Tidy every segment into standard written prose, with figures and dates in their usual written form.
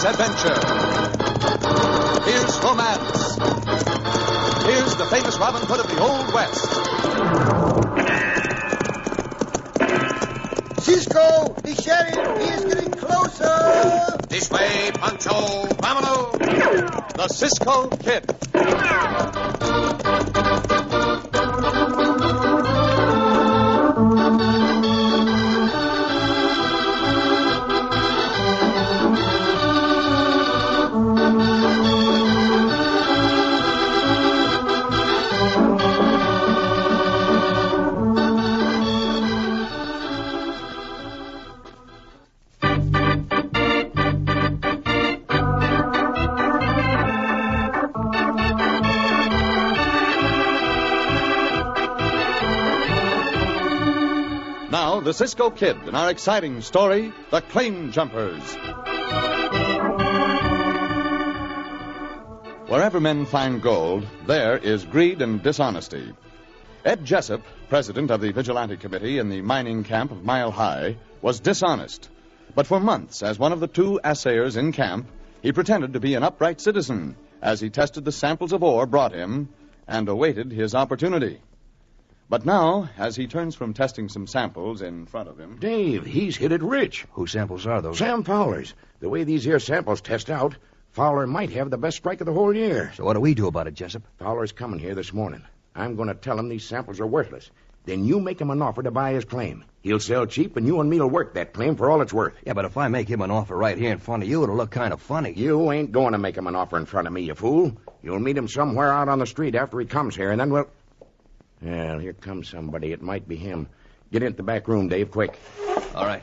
adventure. Here's romance. Here's the famous Robin Hood of the Old West. Cisco, the sheriff, he is getting closer. This way, Pancho. Vámonos. The Cisco Kid. Now, the Cisco Kid in our exciting story, The Claim Jumpers. Wherever men find gold, there is greed and dishonesty. Ed Jessup, president of the Vigilante Committee in the mining camp of Mile High, was dishonest. But for months, as one of the two assayers in camp, he pretended to be an upright citizen as he tested the samples of ore brought him and awaited his opportunity. But now, as he turns from testing some samples in front of him... Dave, he's hit it rich. Whose samples are those? Sam Fowler's. The way these here samples test out, Fowler might have the best strike of the whole year. So what do we do about it, Jessup? Fowler's coming here this morning. I'm going to tell him these samples are worthless. Then you make him an offer to buy his claim. He'll sell cheap, and you and me'll work that claim for all it's worth. Yeah, but if I make him an offer right here in front of you, it'll look kind of funny. You ain't going to make him an offer in front of me, you fool. You'll meet him somewhere out on the street after he comes here, and then we'll... Well, here comes somebody. It might be him. Get into the back room, Dave, quick. All right.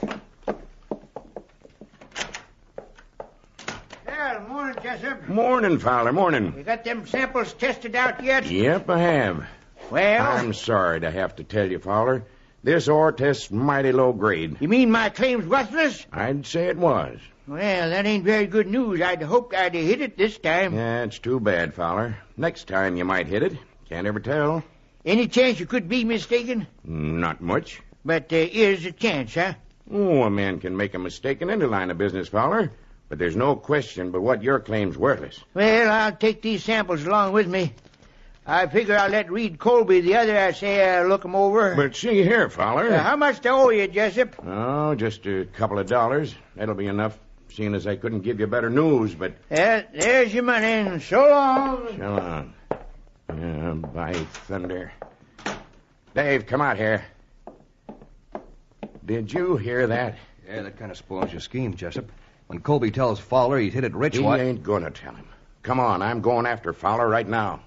Well, morning, Jessup. Morning, Fowler, morning. You got them samples tested out yet? Yep, I have. Well? I'm sorry to have to tell you, Fowler. This ore test's mighty low grade. You mean my claim's worthless? I'd say it was. Well, that ain't very good news. I'd hoped I'd have hit it this time. Yeah, it's too bad, Fowler. Next time you might hit it. Can't ever tell. Any chance you could be mistaken? Not much. But there is a chance, huh? Oh, a man can make a mistake in any line of business, Fowler. But there's no question but what your claim's worthless. Well, I'll take these samples along with me. I figure I'll let Reed Colby, the other assayer, look 'em over. But see here, Fowler. How much do I owe you, Jessup? Oh, just a couple of dollars. That'll be enough, seeing as I couldn't give you better news, but... Well, there's your money, and so long. So long. By thunder. Dave, come out here. Did you hear that? Yeah, that kind of spoils your scheme, Jessup. When Colby tells Fowler he's hit it rich, He ain't going to tell him. Come on, I'm going after Fowler right now.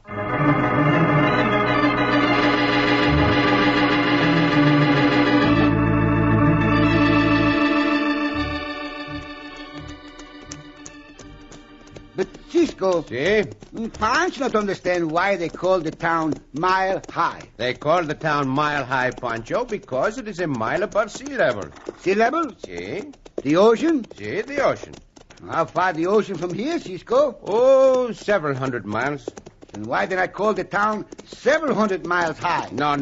But, Cisco, See? I not understand why they call the town Mile High. They call the town Mile High, Pancho, because it is a mile above sea level. Sea level? See? The ocean? See, the ocean. How far the ocean from here, Cisco? Oh, several hundred miles. And why did I call the town several hundred miles high? No,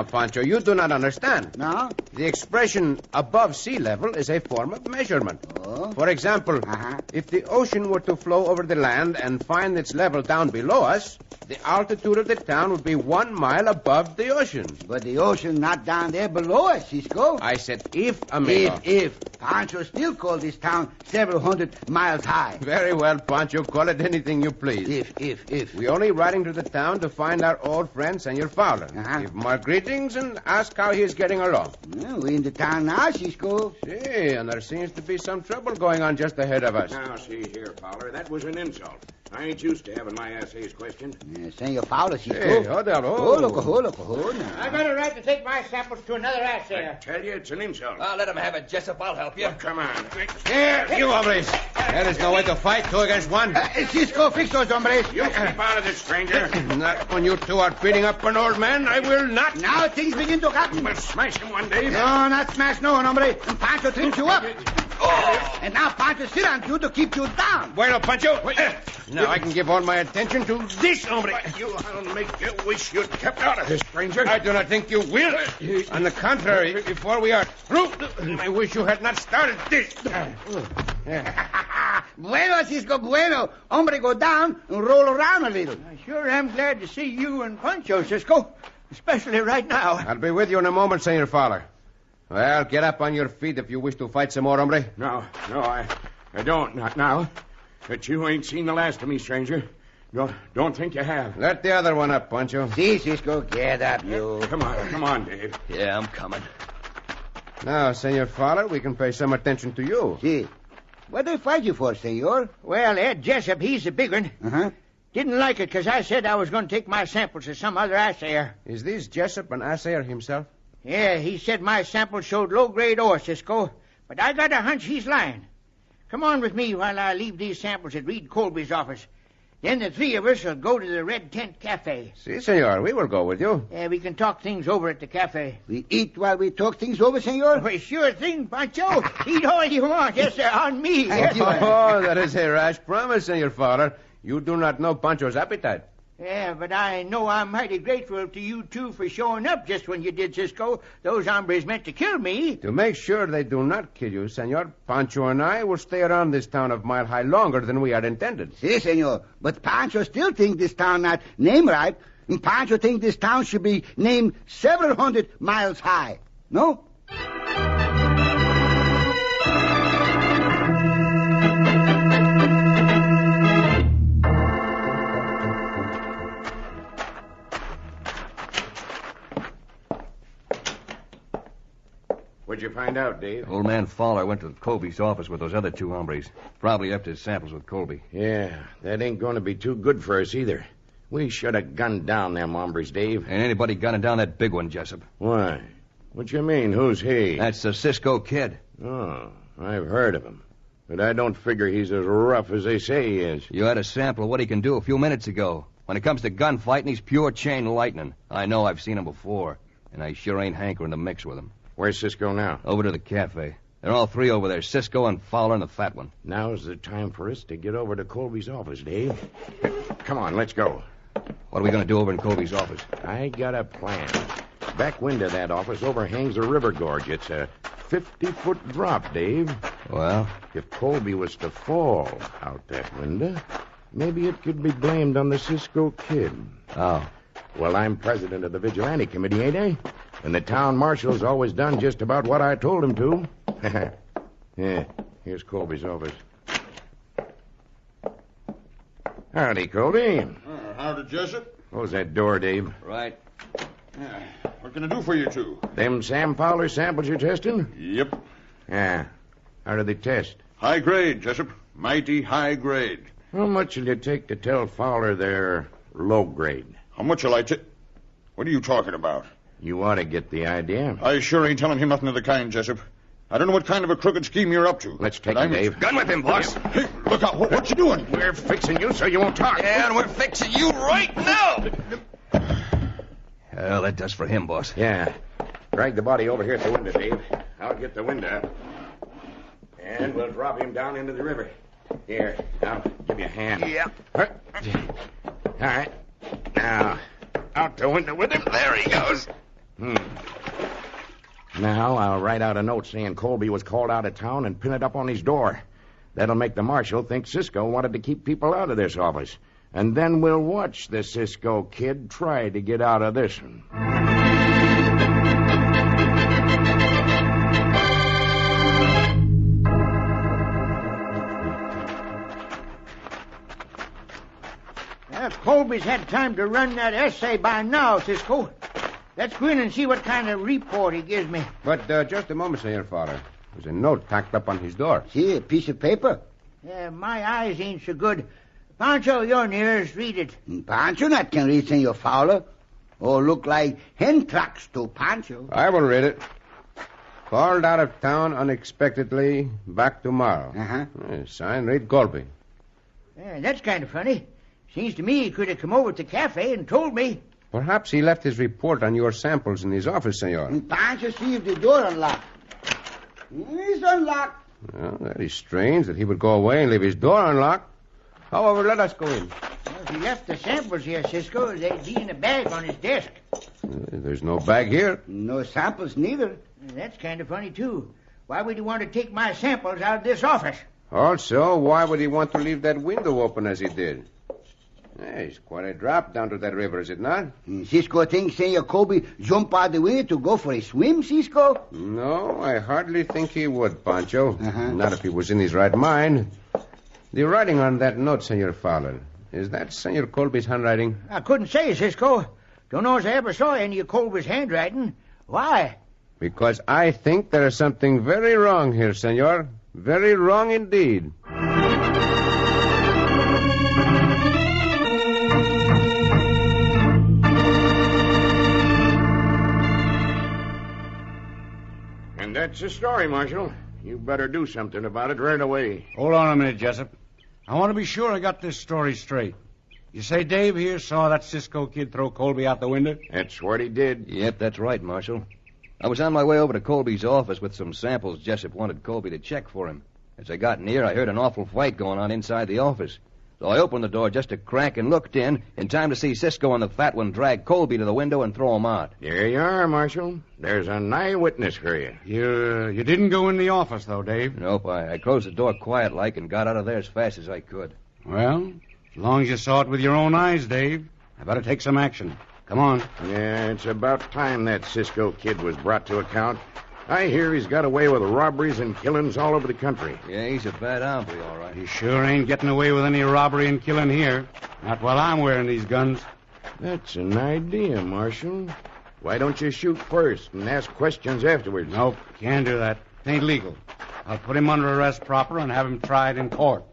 Pancho. You do not understand. No? The expression above sea level is a form of measurement. Oh. For example, if the ocean were to flow over the land and find its level down below us, the altitude of the town would be 1 mile above the ocean. But the ocean not down there below us, Cisco. I said if, amigo. If. Pancho still call this town several hundred miles high. Very well, Pancho. Call it anything you please. If. We only riding to the town to find our old friend, Senor Fowler. Uh-huh. Give him our greetings and ask how he is getting along. Well, we in the town now, Cisco. See, and there seems to be some trouble going on just ahead of us. Now, see here, Fowler, that was an insult. I ain't used to having my assays questioned. Senor Fowler, Cisco. Hey, hold on. Look, now. I got a right to take my samples to another I assayer. tell you, it's an insult. Let him have it, Jessup. I'll help you. Well, come on. Here, you hombres. There is no way to fight 2 against 1. Cisco, fix those hombres. You keep out of this, stranger. Not when you two are beating up an old man. I will not. Now things begin to happen. We'll smash him one day. No, not smash no one, hombre. And Pancho trims you up. Oh, and now Pancho sit on you to keep you down. Bueno, Pancho. Now I can give all my attention to this hombre. I'll make you wish you'd kept out of this, stranger. I do not think you will. On the contrary, before we are through, I wish you had not started this. Bueno, Cisco, bueno. Hombre, go down and roll around a little. I sure am glad to see you and Pancho, Cisco. Especially right now. I'll be with you in a moment, Senor Fowler. Well, get up on your feet if you wish to fight some more, hombre. No, I don't. Not now. But you ain't seen the last of me, stranger. Don't think you have. Let the other one up, Pancho. See, Cisco, get up, you. Come on, Dave. Yeah, I'm coming. Now, Senor Fowler, we can pay some attention to you. See. What they fight you for, senor? Well, Ed Jessup, he's the big one. Uh-huh. Didn't like it because I said I was going to take my samples to some other assayer. Is this Jessup an assayer himself? Yeah, he said my samples showed low-grade ore, Cisco. But I got a hunch he's lying. Come on with me while I leave these samples at Reed Colby's office. Then the three of us will go to the Red Tent Cafe. Si, senor. We will go with you. Yeah, we can talk things over at the cafe. We eat while we talk things over, senor? Well, sure thing, Pancho. Eat all you want. Yes, sir, on me. Thank you. Oh, that is a rash promise, Senor Fowler. You do not know Pancho's appetite. Yeah, but I know I'm mighty grateful to you two for showing up just when you did, Cisco. Those hombres meant to kill me. To make sure they do not kill you, senor, Pancho and I will stay around this town of Mile High longer than we had intended. Si, senor. But Pancho still think this town not named right. And Pancho think this town should be named several hundred miles high. No? What'd you find out, Dave? Old man Fowler went to Colby's office with those other two hombres. Probably left his samples with Colby. Yeah, that ain't going to be too good for us either. We should have gunned down them hombres, Dave. Ain't anybody gunning down that big one, Jessup. Why? What you mean? Who's he? That's the Cisco Kid. Oh, I've heard of him. But I don't figure he's as rough as they say he is. You had a sample of what he can do a few minutes ago. When it comes to gunfighting, he's pure chain lightning. I know I've seen him before, and I sure ain't hankering to mix with him. Where's Cisco now? Over to the cafe. They're all three over there, Cisco and Fowler and the fat one. Now's the time for us to get over to Colby's office, Dave. Come on, let's go. What are we going to do over in Colby's office? I got a plan. Back window of that office overhangs the river gorge. It's a 50-foot drop, Dave. Well? If Colby was to fall out that window, maybe it could be blamed on the Cisco Kid. Oh. Well, I'm president of the Vigilante Committee, ain't I? And the town marshal's always done just about what I told him to. Yeah, here's Colby's office. Howdy, Colby. Howdy, Jessup. Close that door, Dave. Right. Yeah. What can I do for you two? Them Sam Fowler samples you're testing? Yep. Yeah. How do they test? High grade, Jessup. Mighty high grade. How much will you take to tell Fowler they're low grade? How much will I take? What are you talking about? You ought to get the idea. I sure ain't telling him nothing of the kind, Jessup. I don't know what kind of a crooked scheme you're up to. Let's take but him, Dave. Gun with him, boss. Hey, look out. What you doing? We're fixing you so you won't talk. Yeah, and we're fixing you right now. Well, that does for him, boss. Yeah. Drag the body over here at the window, Dave. I'll get the window. And we'll drop him down into the river. Here, I'll give you a hand. Yeah. All right. Now, out the window with him. There he goes. Now, I'll write out a note saying Colby was called out of town and pin it up on his door. That'll make the marshal think Cisco wanted to keep people out of this office. And then we'll watch the Cisco Kid try to get out of this one. Well, Colby's had time to run that essay by now, Cisco. Let's go in and see what kind of report he gives me. But just a moment, Senor Fowler. There's a note tacked up on his door. See, a piece of paper. Yeah, my eyes ain't so good. Pancho, you're nearest. Read it. Pancho not can read, Senor Fowler. Oh, look like hen tracks to Pancho. I will read it. Called out of town unexpectedly. Back tomorrow. Uh-huh. Signed Reed Colby. Yeah, that's kind of funny. Seems to me he could have come over to the cafe and told me. Perhaps he left his report on your samples in his office, senor. And Pancho see if the door unlocked. It's unlocked. Well, that is strange that he would go away and leave his door unlocked. However, let us go in. Well, he left the samples here, Cisco. They'd be in a bag on his desk. There's no bag here. No samples neither. That's kind of funny, too. Why would you want to take my samples out of this office? Also, why would he want to leave that window open as he did? Hey, it's quite a drop down to that river, is it not? Cisco thinks Senor Colby jump out the window to go for a swim, Cisco? No, I hardly think he would, Pancho. Uh-huh. Not if he was in his right mind. The writing on that note, Senor Fowler, is that Senor Colby's handwriting? I couldn't say, Cisco. Don't know as I ever saw any of Colby's handwriting. Why? Because I think there is something very wrong here, Senor. Very wrong indeed. And that's the story, Marshal. You better do something about it right away. Hold on a minute, Jessup. I want to be sure I got this story straight. You say Dave here saw that Cisco Kid throw Colby out the window? That's what he did. Yep, that's right, Marshal. I was on my way over to Colby's office with some samples Jessup wanted Colby to check for him. As I got near, I heard an awful fight going on inside the office. So I opened the door just a crack and looked in time to see Cisco and the fat one drag Colby to the window and throw him out. There you are, Marshal. There's an eyewitness for you. You didn't go in the office, though, Dave. Nope, I closed the door quiet-like and got out of there as fast as I could. Well, as long as you saw it with your own eyes, Dave, I better take some action. Come on. Yeah, it's about time that Cisco Kid was brought to account. I hear he's got away with robberies and killings all over the country. Yeah, he's a bad hombre, all right. He sure ain't getting away with any robbery and killing here. Not while I'm wearing these guns. That's an idea, Marshal. Why don't you shoot first and ask questions afterwards? Nope, can't do that. It ain't legal. I'll put him under arrest proper and have him tried in court.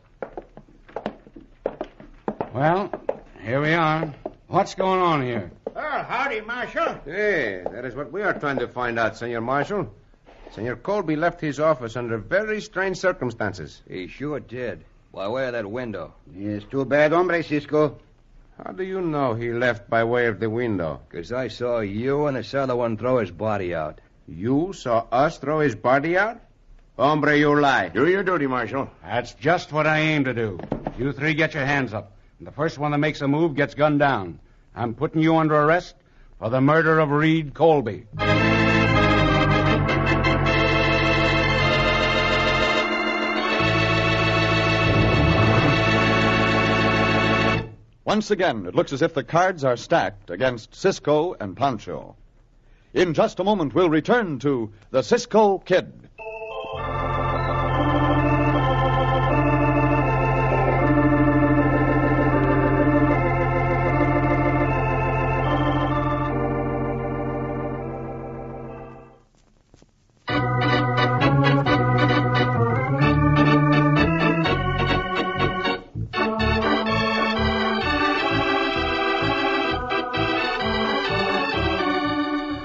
Well, here we are. What's going on here? Well, howdy, Marshal. Hey, that is what we are trying to find out, Senor Marshal. Senor Colby left his office under very strange circumstances. He sure did. By way of that window. Yes, too bad, hombre, Cisco. How do you know he left by way of the window? 'Cause I saw you and this other one throw his body out. You saw us throw his body out? Hombre, you lie. Do your duty, Marshal. That's just what I aim to do. You three get your hands up. And the first one that makes a move gets gunned down. I'm putting you under arrest for the murder of Reed Colby. Once again, it looks as if the cards are stacked against Cisco and Pancho. In just a moment, we'll return to the Cisco Kid.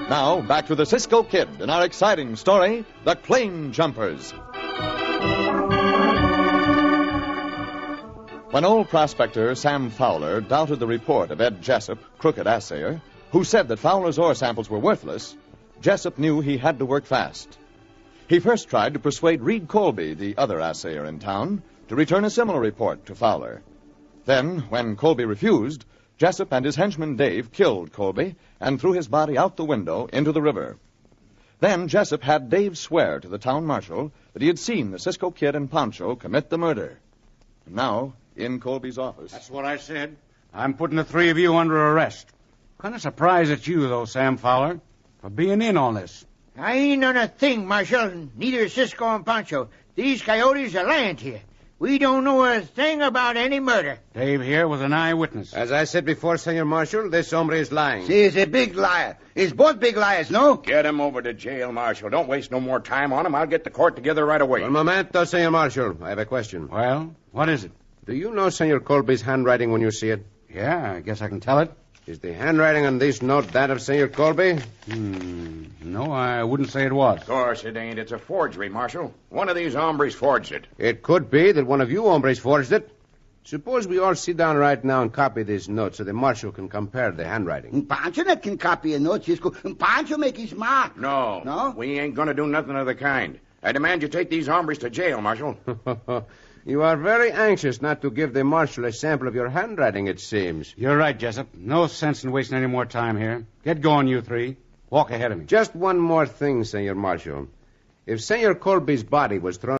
Now, back to the Cisco Kid and our exciting story, The Claim Jumpers. When old prospector Sam Fowler doubted the report of Ed Jessup, crooked assayer, who said that Fowler's ore samples were worthless, Jessup knew he had to work fast. He first tried to persuade Reed Colby, the other assayer in town, to return a similar report to Fowler. Then, when Colby refused, Jessup and his henchman Dave killed Colby and threw his body out the window into the river. Then Jessup had Dave swear to the town marshal that he had seen the Cisco Kid and Pancho commit the murder. And now, in Colby's office. That's what I said. I'm putting the three of you under arrest. Kind of surprised at you, though, Sam Fowler, for being in on this. I ain't on a thing, Marshal. Neither is Cisco and Pancho. These coyotes are lying to you. We don't know a thing about any murder. Dave here was an eyewitness. As I said before, Senor Marshal, this hombre is lying. He is a big liar. It's both big liars, no? Get him over to jail, Marshal. Don't waste no more time on him. I'll get the court together right away. Un momento, Senor Marshal. I have a question. Well, what is it? Do you know Senor Colby's handwriting when you see it? Yeah, I guess I can tell it. Is the handwriting on this note that of Senor Colby? No, I wouldn't say it was. Of course it ain't. It's a forgery, Marshal. One of these hombres forged it. It could be that one of you hombres forged it. Suppose we all sit down right now and copy this note so the marshal can compare the handwriting. Pancho not can copy a note, Cisco. Pancho make his mark. No. No? We ain't going to do nothing of the kind. I demand you take these hombres to jail, Marshal. You are very anxious not to give the marshal a sample of your handwriting, it seems. You're right, Jessup. No sense in wasting any more time here. Get going, you three. Walk ahead of me. Just one more thing, Senor Marshal. If Senor Colby's body was thrown